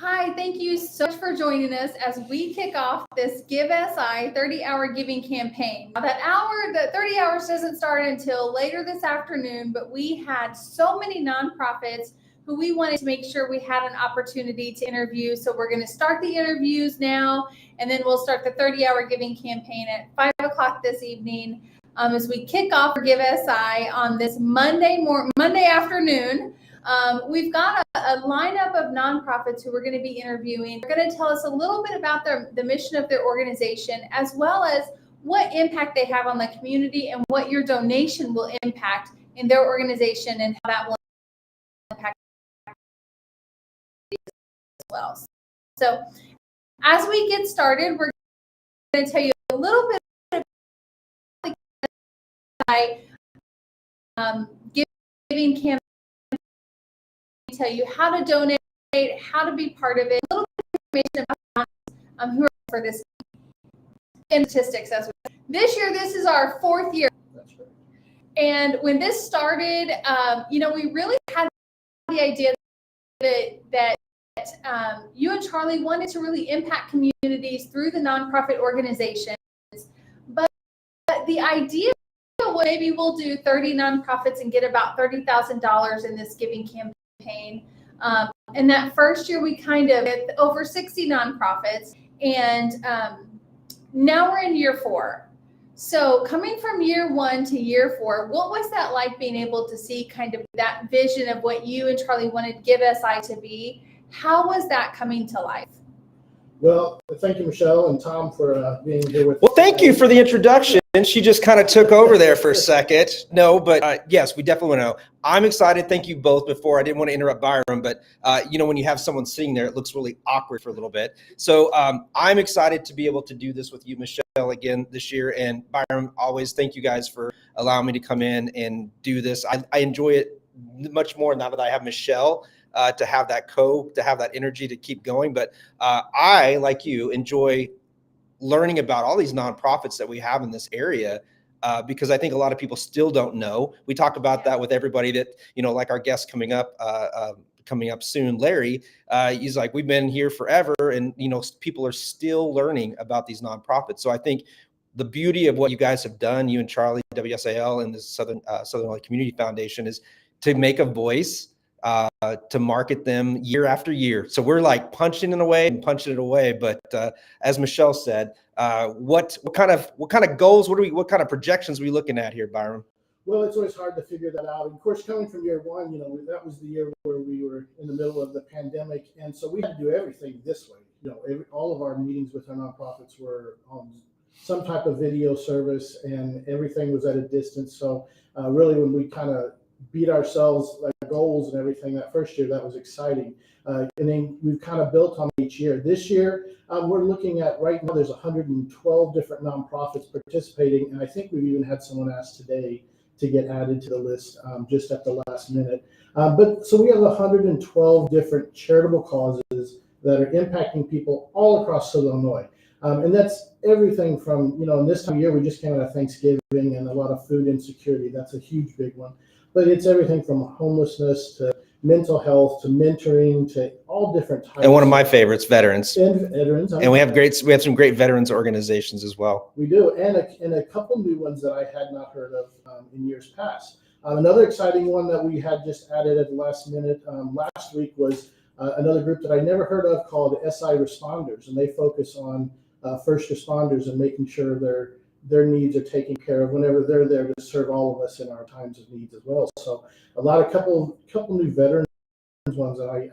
Hi, thank you so much for joining us as we kick off this GiveSI 30-hour giving campaign. Now that 30 hours doesn't start until later this afternoon, but we had so many nonprofits who we wanted to make sure we had an opportunity to interview. So we're going to start the interviews now, and then we'll start the 30-hour giving campaign at 5 o'clock this evening as we kick off for GiveSI on this Monday afternoon. We've got a lineup of nonprofits who we're going to be interviewing. They're going to tell us a little bit about the mission of their organization, as well as what impact they have on the community and what your donation will impact in their organization and how that will impact as well. So as we get started, we're going to tell you a little bit about the giving campaign. Tell you how to donate, how to be part of it, a little bit of information about who are for this and statistics as well. This year, this is our 4th year. That's right. And when this started, we really had the idea that you and Charlie wanted to really impact communities through the nonprofit organizations. But the idea was maybe we'll do 30 nonprofits and get about $30,000 in this giving campaign. And that first year we kind of had over 60 nonprofits, and now we're in year 4. So coming from year 1 to year 4, what was that like being able to see kind of that vision of what you and Charlie wanted GiveSI to be? How was that coming to life? Well, thank you, Michelle and Tom, for being here with us. Well, thank you for the introduction. She just kind of took over there for a second. No, but yes, we definitely want to know. I'm excited. Thank you both before. I didn't want to interrupt Byram, but when you have someone sitting there, it looks really awkward for a little bit. So I'm excited to be able to do this with you, Michelle, again this year. And Byram, always thank you guys for allowing me to come in and do this. I enjoy it much more now that I have Michelle to have that energy to keep going. But I, like you, enjoy learning about all these nonprofits that we have in this area because I think a lot of people still don't know. We talk about that with everybody that, like our guest coming up soon, Larry, he's like, we've been here forever. And, people are still learning about these nonprofits. So I think the beauty of what you guys have done, you and Charlie, WSIL and the Southern Illinois Community Foundation, is to make a voice to market them year after year. So we're like punching it away. But as Michelle said, what kind of goals, what kind of projections are we looking at here, Byram? Well, it's always hard to figure that out. Of course, coming from year 1, that was the year where we were in the middle of the pandemic. And so we had to do everything this way. All of our meetings with our nonprofits were on some type of video service, and everything was at a distance. So really, when we kind of beat ourselves like goals and everything that first year, that was exciting. And then we've kind of built on each year. This year, we're looking at right now, there's 112 different nonprofits participating. And I think we've even had someone ask today to get added to the list just at the last minute. But so we have 112 different charitable causes that are impacting people all across Southern Illinois. And that's everything from, in this time of year, we just came out of Thanksgiving and a lot of food insecurity. That's a huge big one. But it's everything from homelessness to mental health to mentoring to all different types. And one of my favorites, veterans. And veterans. And we have some great veterans organizations as well. We do, and a couple new ones that I had not heard of in years past. Another exciting one that we had just added at the last minute last week was another group that I never heard of called SI Responders, and they focus on first responders and making sure their needs are taken care of whenever they're there to serve all of us in our times of needs as well. So a couple new veterans ones that I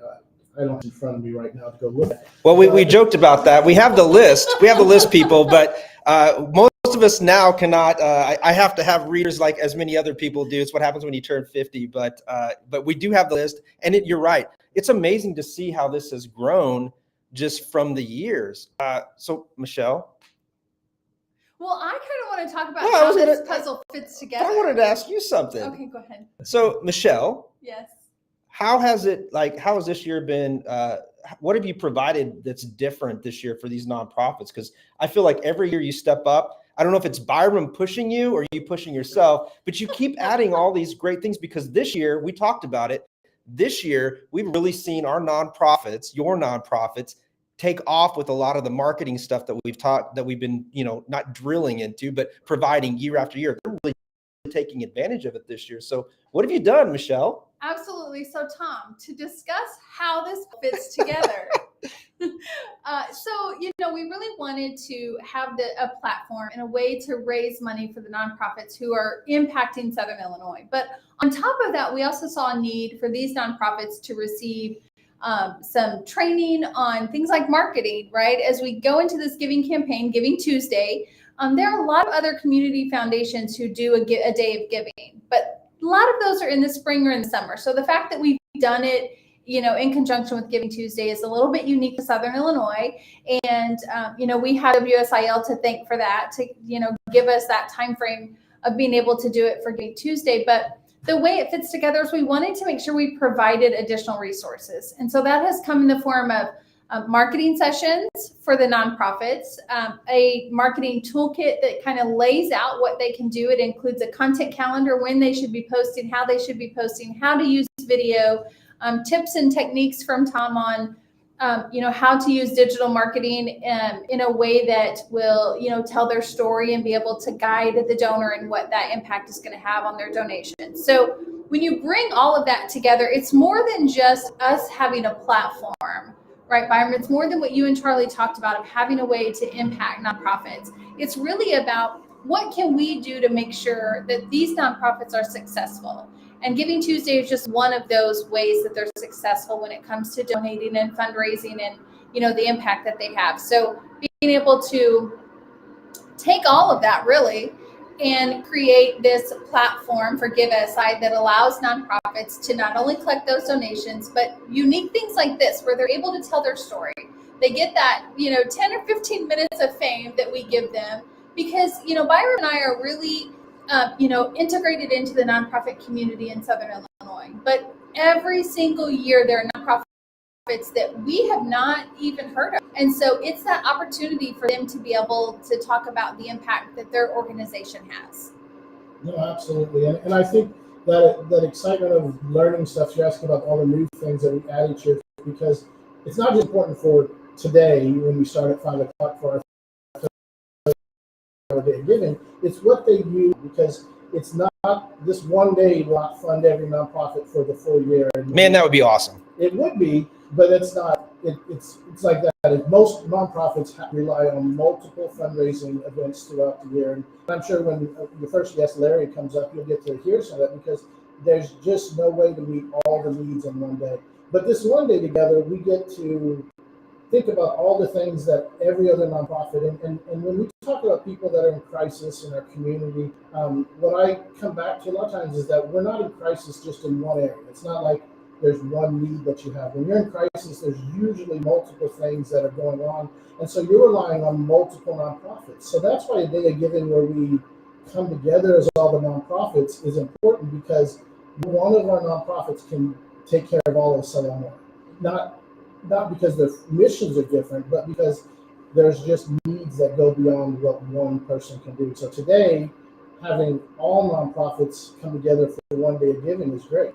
don't have in front of me right now to go look at. Well, we joked about that. We have the list. People, but most of us now cannot. I have to have readers like as many other people do. It's what happens when you turn 50. But we do have the list, and you're right. It's amazing to see how this has grown just from the years. So Michelle. Well, I kind of want to talk about how this puzzle fits together. I wanted to ask you something. Okay, go ahead. So, Michelle. Yes. How has this year been? What have you provided that's different this year for these nonprofits? Because I feel like every year you step up. I don't know if it's Byram pushing you or you pushing yourself, but you keep adding all these great things because this year, we talked about it, This year, we've really seen our nonprofits, your nonprofits, take off with a lot of the marketing stuff that we've been, not drilling into, but providing year after year. They're really taking advantage of it this year. So what have you done, Michelle? Absolutely. So Tom, to discuss how this fits together. We really wanted to have a platform and a way to raise money for the nonprofits who are impacting Southern Illinois. But on top of that, we also saw a need for these nonprofits to receive some training on things like marketing, right? As we go into this giving campaign, Giving Tuesday, there are a lot of other community foundations who do a day of giving, but a lot of those are in the spring or in the summer. So the fact that we've done it, in conjunction with Giving Tuesday is a little bit unique to Southern Illinois. And, we had WSIL to thank for that, to, give us that time frame of being able to do it for Giving Tuesday. But the way it fits together is we wanted to make sure we provided additional resources. And so that has come in the form of marketing sessions for the nonprofits, a marketing toolkit that kind of lays out what they can do. It includes a content calendar, when they should be posting, how they should be posting, how to use video, tips and techniques from Tom on, how to use digital marketing in a way that will, tell their story and be able to guide the donor and what that impact is going to have on their donation. So when you bring all of that together, it's more than just us having a platform, right, Byram? It's more than what you and Charlie talked about of having a way to impact nonprofits. It's really about what can we do to make sure that these nonprofits are successful. And Giving Tuesday is just one of those ways that they're successful when it comes to donating and fundraising and, the impact that they have. So being able to take all of that really and create this platform for GiveSI that allows nonprofits to not only collect those donations, but unique things like this, where they're able to tell their story. They get that, 10 or 15 minutes of fame that we give them because, Byram and I are really integrated into the nonprofit community in Southern Illinois. But every single year, there are nonprofits that we have not even heard of. And so it's that opportunity for them to be able to talk about the impact that their organization has. No, absolutely. And I think that excitement of learning stuff, you're asking about all the new things that we add each year, because it's not just important for today when we start at 5 o'clock for our day of giving, it's what they use, because it's not this one day will not fund every nonprofit for the full year. Man, that would be awesome. It would be, but it's not. It's like that. If most nonprofits rely on multiple fundraising events throughout the year, and I'm sure when the first guest Larry comes up, you'll get to hear some of that, because there's just no way to meet all the needs in one day. But this one day together, we get to think about all the things that every other nonprofit, and when we talk about people that are in crisis in our community, what I come back to a lot of times is that we're not in crisis just in one area. It's not like there's one need that you have. When you're in crisis, there's usually multiple things that are going on, and so you're relying on multiple nonprofits. So that's why a day of giving where we come together as all the nonprofits is important, because one of our nonprofits can take care of all of Southern Illinois. Not because the missions are different, but because there's just needs that go beyond what one person can do. So today, having all nonprofits come together for one day of giving is great.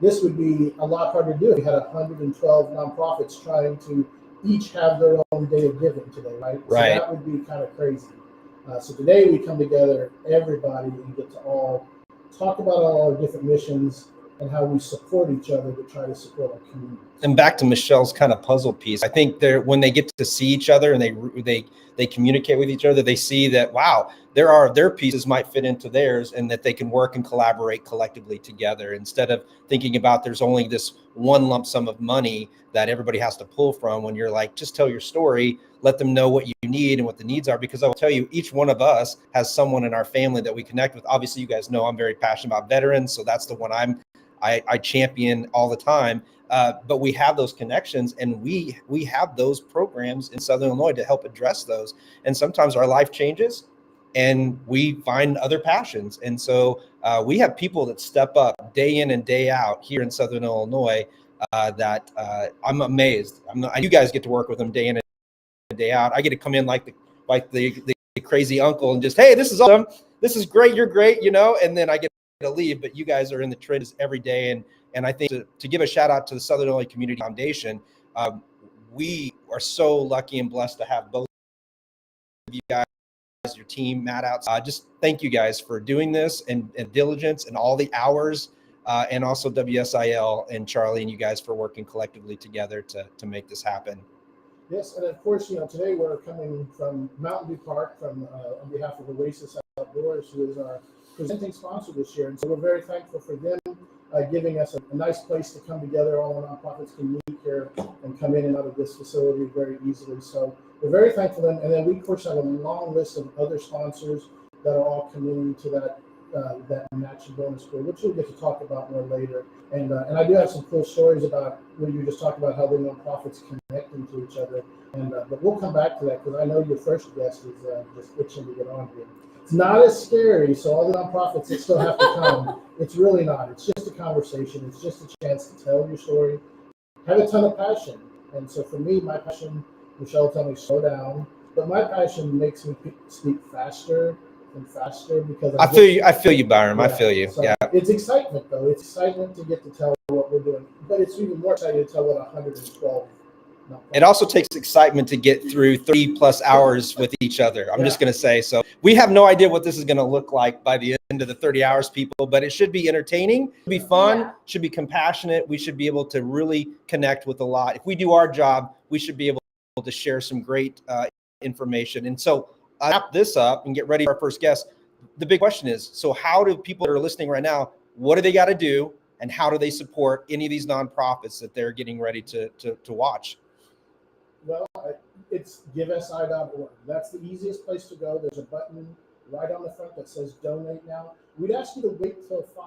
This would be a lot harder to do if we had 112 nonprofits trying to each have their own day of giving today, right? Right. So that would be kind of crazy. So today we come together, everybody, and get to all talk about all our different missions and how we support each other to try to support our community. And back to Michelle's kind of puzzle piece, I think when they get to see each other and they communicate with each other, they see that, wow, their pieces might fit into theirs, and that they can work and collaborate collectively together, instead of thinking about there's only this one lump sum of money that everybody has to pull from. When you're like, just tell your story, let them know what you need and what the needs are, because I will tell you, each one of us has someone in our family that we connect with. Obviously, you guys know I'm very passionate about veterans, so that's the one I champion all the time. But we have those connections, and we have those programs in Southern Illinois to help address those. And sometimes our life changes and we find other passions. And so we have people that step up day in and day out here in Southern Illinois that I'm amazed. You guys get to work with them day in and day out. I get to come in like the crazy uncle and just, hey, this is awesome. This is great. You're great, and then I get to leave, but you guys are in the trenches every day, and And I think to give a shout out to the Southern Illinois Community Foundation, we are so lucky and blessed to have both of you guys, your team, Matt out. Just thank you guys for doing this and diligence and all the hours, and also WSIL and Charlie and you guys for working collectively together to make this happen. Yes, and of course, today we're coming from Mountain View Park on behalf of Oasis Outdoors, who is our presenting sponsor this year. And so we're very thankful for them giving us a nice place to come together. All the nonprofits can meet here and come in and out of this facility very easily. So we're very thankful for them. And then we, of course, have a long list of other sponsors that are all committing to that matching bonus pool, which we'll get to talk about more later. And I do have some cool stories about when you just talked about how the nonprofits connecting to each other. And but we'll come back to that because I know your first guest is just itching to get on here. It's not as scary, so all the nonprofits that still have to come, it's really not. It's just a conversation. It's just a chance to tell your story, have a ton of passion. And so for me, my passion, Michelle told me slow down, but my passion makes me speak faster and faster because I feel you, Byram. Yeah, I feel you. So yeah. It's excitement though. It's excitement to get to tell what we're doing, but it's even more exciting to tell what 112. It also takes excitement to get through 30+ hours with each other. I'm just going to say, so we have no idea what this is going to look like by the end of the 30 hours, people, but it should be entertaining, should be fun, should be compassionate. We should be able to really connect with a lot. If we do our job, we should be able to share some great information. And so I'll wrap this up and get ready for our first guest. The big question is, so how do people that are listening right now, what do they got to do and how do they support any of these nonprofits that they're getting ready to watch? Well, it's GiveSI.org. That's the easiest place to go. There's a button right on the front that says donate now. We'd ask you to wait till 5.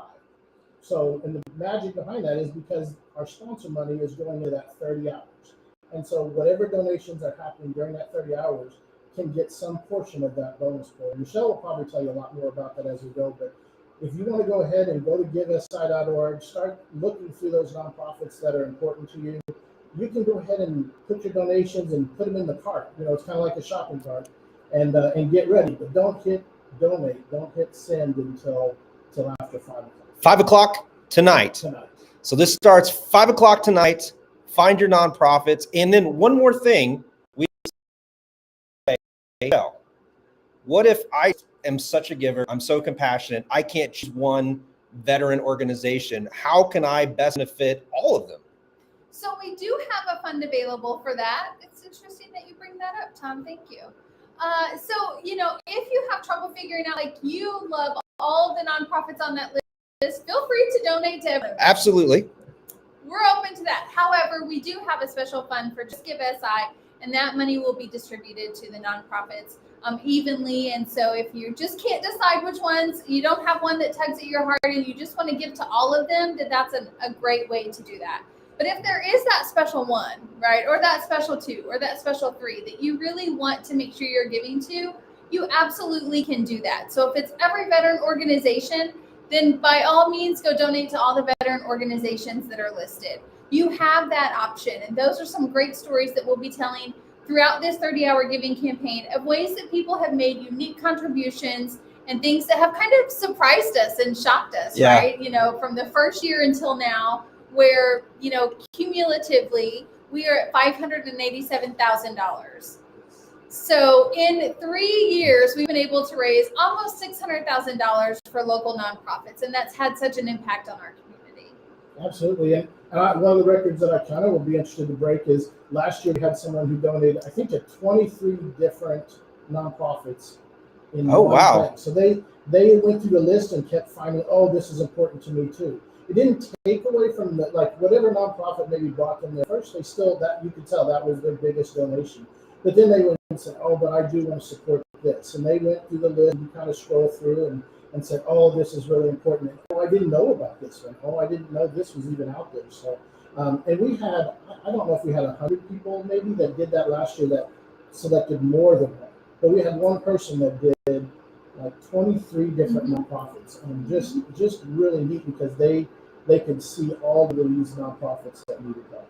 So, and the magic behind that is because our sponsor money is going to that 30 hours. And so whatever donations are happening during that 30 hours can get some portion of that bonus pool. Michelle will probably tell you a lot more about that as we go, but if you want to go ahead and go to GiveSI.org, start looking through those nonprofits that are important to you. You can go ahead and put your donations and put them in the cart. It's kind of like a shopping cart, and get ready. But don't hit donate. Don't hit send until after 5 o'clock. 5 o'clock tonight. So this starts 5 o'clock tonight. Find your nonprofits, and then one more thing. We say, what if I am such a giver? I'm so compassionate. I can't choose one veteran organization. How can I best benefit all of them? So we do have a fund available for that. It's interesting that you bring that up, Tom. Thank you. So, if you have trouble figuring out, like you love all of the nonprofits on that list, feel free to donate to everyone. Absolutely. We're open to that. However, we do have a special fund for just GiveSI, and that money will be distributed to the nonprofits evenly. And so if you just can't decide which ones, you don't have one that tugs at your heart and you just want to give to all of them, then that's a great way to do that. But if there is that special one, right, or that special 2, or that special 3 that you really want to make sure you're giving to, you absolutely can do that. So if it's every veteran organization, then by all means, go donate to all the veteran organizations that are listed. You have that option. And those are some great stories that we'll be telling throughout this 30-hour giving campaign of ways that people have made unique contributions and things that have kind of surprised us and shocked us, right? From the first year until now, where, cumulatively, we are at $587,000. So in 3 years, we've been able to raise almost $600,000 for local nonprofits, and that's had such an impact on our community. Absolutely. And one of the records that I kind of will be interested to break is last year we had someone who donated, I think, to 23 different nonprofits. Wow. Day. So they went through the list and kept finding, this is important to me too. It didn't take away from whatever nonprofit maybe brought them there first. They still, that you could tell that was their biggest donation. But then they went and said, but I do want to support this. And they went through the list and kind of scrolled through and said, this is really important. I didn't know about this one. I didn't know this was even out there. So, and we had, I don't know if we had 100 people maybe that did that last year that selected more than one. But we had one person that did like 23 different nonprofits. And just really neat because they could see all of these nonprofits that needed help.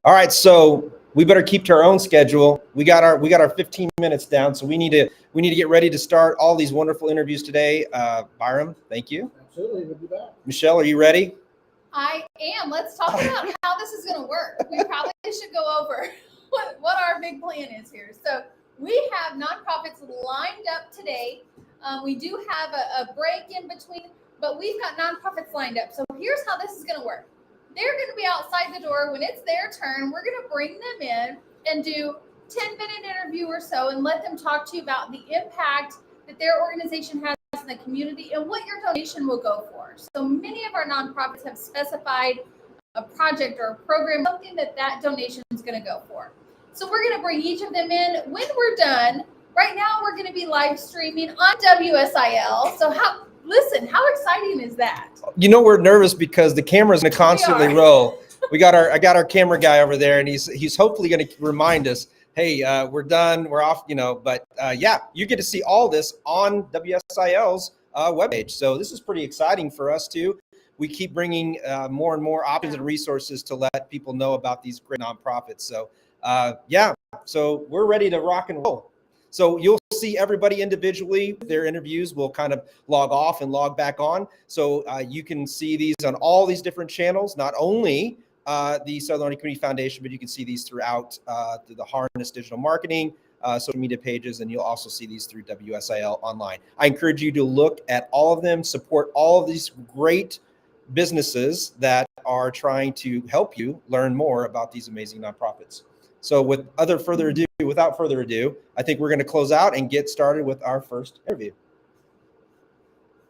All right, so we better keep to our own schedule. We got our 15 minutes down, so we need to get ready to start all these wonderful interviews today. Byram, thank you. Absolutely, we'll be back. Michelle, are you ready? I am. Let's talk about how this is going to work. We probably should go over what our big plan is here. So we have nonprofits lined up today. We do have a break in between, but we've got nonprofits lined up. So here's how this is going to work. They're going to be outside the door when it's their turn. We're going to bring them in and do 10-minute interview or so and let them talk to you about the impact that their organization has in the community and what your donation will go for. So many of our nonprofits have specified a project or a program, something that donation is going to go for. So we're going to bring each of them in. When we're done, right now we're going to be live streaming on WSIL. So how exciting is that? You know, we're nervous because the camera's going to constantly roll. I got our camera guy over there, and he's hopefully going to remind us, hey, we're done, we're off, but yeah, you get to see all this on WSIL's webpage. So this is pretty exciting for us too. We keep bringing more and more options and resources to let people know about these great nonprofits. So yeah, so we're ready to rock and roll. So you'll see everybody individually. Their interviews will kind of log off and log back on. So you can see these on all these different channels, not only the Southern Learning Community Foundation, but you can see these throughout through the Harness Digital Marketing, social media pages, and you'll also see these through WSIL online. I encourage you to look at all of them, support all of these great businesses that are trying to help you learn more about these amazing nonprofits. So without further ado, I think we're going to close out and get started with our first interview.